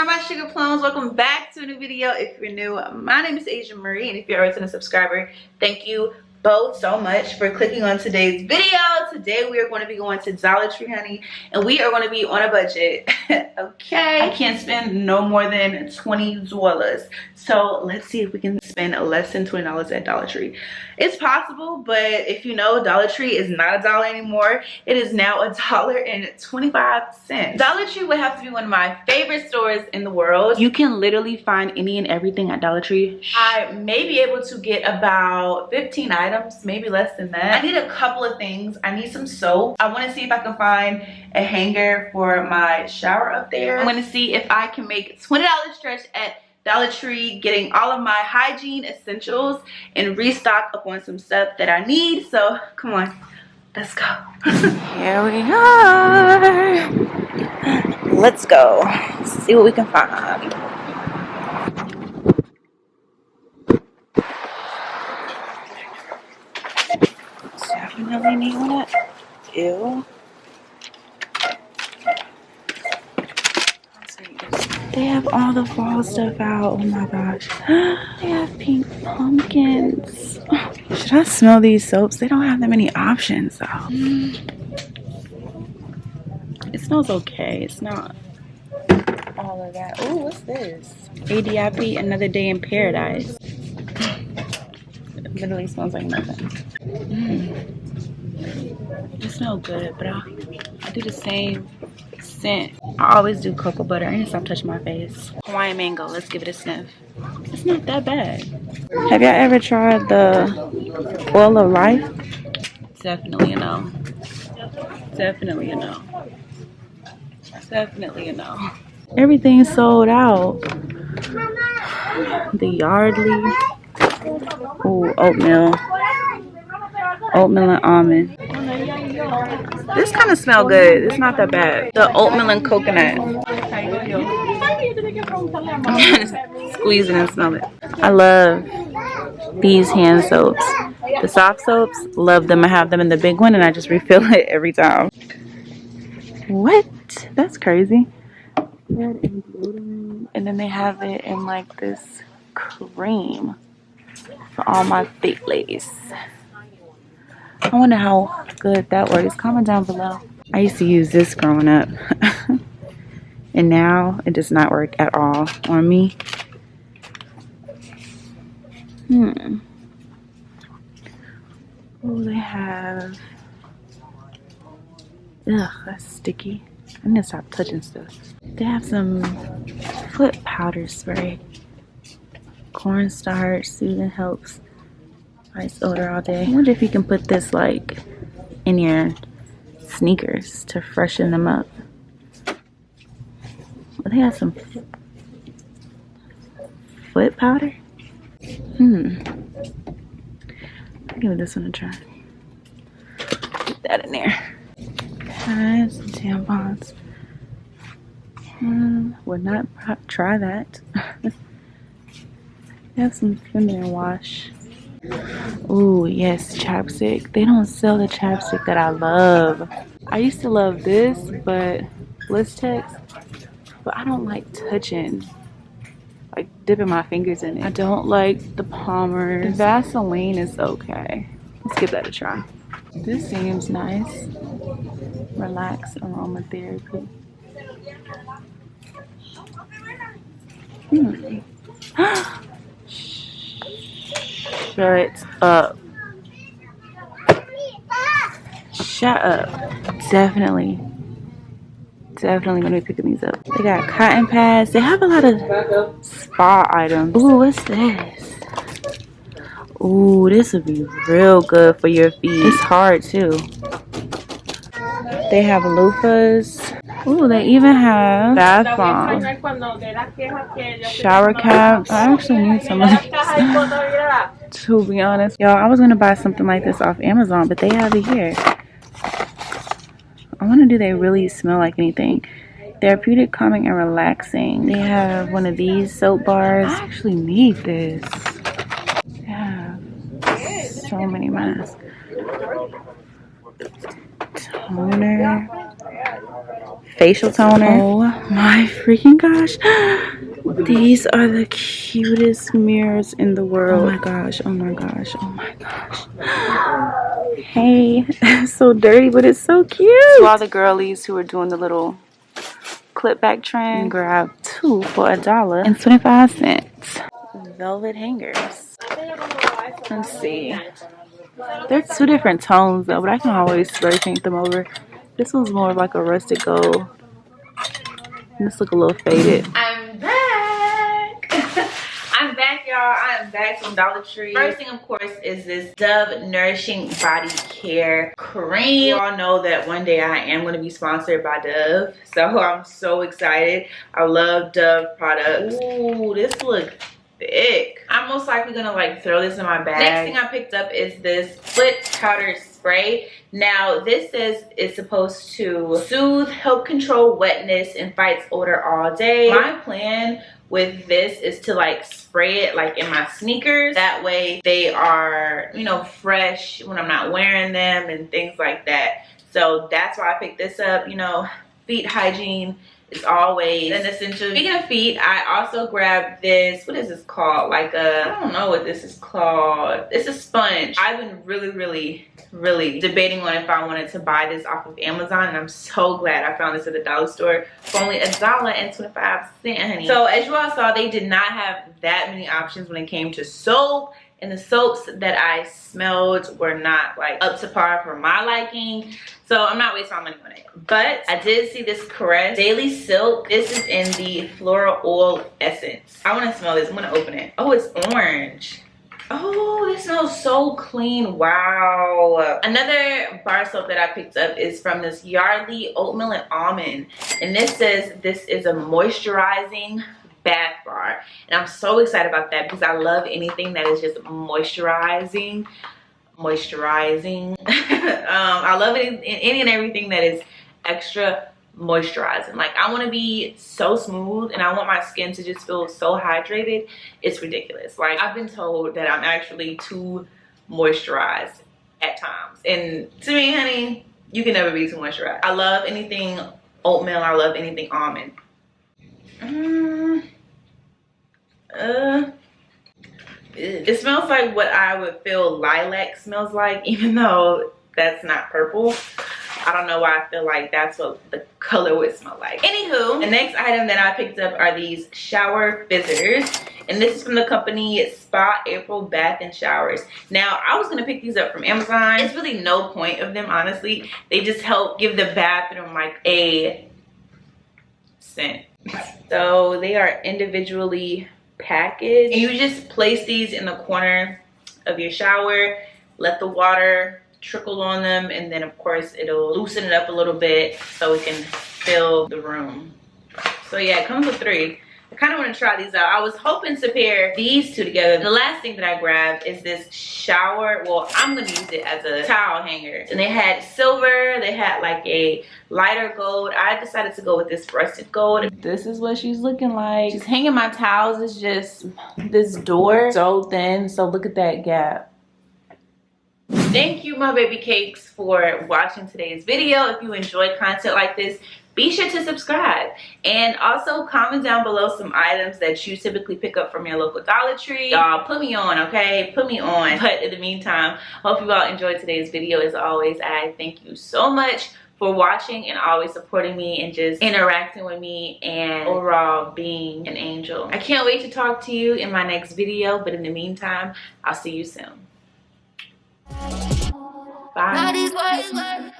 Hi my sugar plums, welcome back to a new video. If you're new, my name is Aisha Marie, and if you're a returning subscriber, thank you both so much for clicking on today's video. Today we are going to be going to Dollar Tree, honey, and we are going to be on a budget. Okay, I can't spend no more than $20, so let's see if we can spend less than $20 at Dollar Tree. It's possible, but if you know, Dollar Tree is not a dollar anymore. It is now $1.25. Dollar Tree would have to be one of my favorite stores in the world. You can literally find any and everything at Dollar Tree. I may be able to get about 15 items, maybe less than that. I need a couple of things. I need some soap. I want to see if I can find a hanger for my shower up there. I'm going to see if I can make $20 stretch at Dollar Tree, getting all of my hygiene essentials and restock up on some stuff that I need. So come on, let's go. Here we are. Let's go see what we can find. Definitely need one. Ew. They have all the fall stuff out. Oh my gosh. They have pink pumpkins. Should I smell these soaps? They don't have that many options though. It smells okay. It's not all of that. Oh, what's this? ADIP, Another Day in Paradise. It literally smells like nothing. It smells good, but I do the same scent. I always do cocoa butter. I need to stop touching my face. Hawaiian mango. Let's give it a sniff. It's not that bad. Have y'all ever tried the oil of life? Definitely a no. Definitely a no. Definitely a no. Everything's sold out. The Yardley. Ooh, oatmeal. Oatmeal and almond. This kind of smells good. It's not that bad. The oatmeal and coconut. Squeeze it and smell it. I love these hand soaps. The soft soaps, love them. I have them in the big one and I just refill it every time. What? That's crazy. And then they have it in like this cream for all my fake ladies. I wonder how good that works. Comment down below. I used to use this growing up. And now it does not work at all on me. Oh, they have... Ugh, that's sticky. I need to stop touching stuff. They have some foot powder spray. Cornstarch, soothing helps. Nice odor all day. I wonder if you can put this like in your sneakers to freshen them up. Well, they have some foot powder. I'll give this one a try. Put that in there. Okay, some tampons. Would not try that. They have some feminine wash. Oh yes, chapstick. They don't sell the chapstick that I love. I used to love this, but Blistex, but I don't like touching, like dipping my fingers in it. I don't like the Palmer's. The Vaseline is okay. Let's give that a try. This seems nice. Relax aromatherapy. Shut up. Shut up. Definitely gonna be picking these up. They got cotton pads. They have a lot of spa items. Ooh, what's this? Ooh, this would be real good for your feet. It's hard too. They have loofahs. Ooh, they even have bath bombs. Shower caps. I actually need some of these. To be honest, y'all, I was gonna buy something like this off Amazon, but they have it here. I wonder, do they really smell like anything? Therapeutic, calming, and relaxing. They have one of these soap bars. I actually need this. They have so many masks. Toner. facial toner. Oh my freaking gosh. These are the cutest mirrors in the world. Oh my gosh, oh my gosh, oh my gosh. Hey, it's so dirty, but it's so cute. To all the girlies who are doing the little clip back trend, grab 2 for $1.25. Velvet hangers. Let's see. They're 2 different tones though, but I can always spray paint them over. This one's more of like a rustic gold. And this look a little faded. I'm back. I'm back, y'all. I am back from Dollar Tree. First thing, of course, is this Dove Nourishing Body Care Cream. You all know that one day I am going to be sponsored by Dove. So I'm so excited. I love Dove products. Ooh, this looks thick. I'm most likely gonna like throw this in my bag. Next thing I picked up is this foot powder spray. Now this says it's supposed to soothe, help control wetness, and fights odor all day. My plan with this is to like spray it like in my sneakers. That way they are, you know, fresh when I'm not wearing them and things like that. So that's why I picked this up. You know, feet hygiene is always an essential. Speaking of feet, I also grabbed this. What is this called? Like a, I don't know what this is called. It's a sponge. I've been really debating on if I wanted to buy this off of Amazon, and I'm so glad I found this at the dollar store for only $1.25, honey. So as you all saw, they did not have that many options when it came to soap. And the soaps that I smelled were not like up to par for my liking. So I'm not wasting my money on it. But I did see this Caress Daily Silk. This is in the Floral Oil Essence. I want to smell this. I'm going to open it. Oh, it's orange. Oh, this smells so clean. Wow. Another bar soap that I picked up is from this Yardley Oatmeal and Almond. And this says this is a moisturizing bath bar, and I'm so excited about that because I love anything that is just moisturizing. I love it any and everything that is extra moisturizing. Like, I want to be so smooth and I want my skin to just feel so hydrated. It's ridiculous. Like, I've been told that I'm actually too moisturized at times, and to me, honey, you can never be too moisturized. I love anything oatmeal. I love anything almond. It smells like what I would feel lilac smells like, even though that's not purple. I don't know why I feel like that's what the color would smell like. Anywho, the next item that I picked up are these shower fizzers, and this is from the company Spa April Bath and Showers. Now, I was gonna pick these up from Amazon. It's really no point of them, honestly. They just help give the bathroom like a scent. So they are individually packaged, and you just place these in the corner of your shower, let the water trickle on them, and then of course it'll loosen it up a little bit so it can fill the room. So yeah, it comes with 3. I kind of want to try these out. I was hoping to pair these 2 together. The last thing that I grabbed is this shower, well, I'm gonna use it as a towel hanger, and they had silver, they had like a lighter gold. I decided to go with this rusted gold. This is what she's looking like. She's hanging my towels. It's just this door so thin, so look at that gap. Thank you, my baby cakes, for watching today's video. If you enjoy content like this, be sure to subscribe, and also comment down below some items that you typically pick up from your local Dollar Tree. Y'all, put me on, okay? Put me on. But in the meantime, hope you all enjoyed today's video. As always, I thank you so much for watching and always supporting me and just interacting with me and overall being an angel. I can't wait to talk to you in my next video, but in the meantime, I'll see you soon. Bye.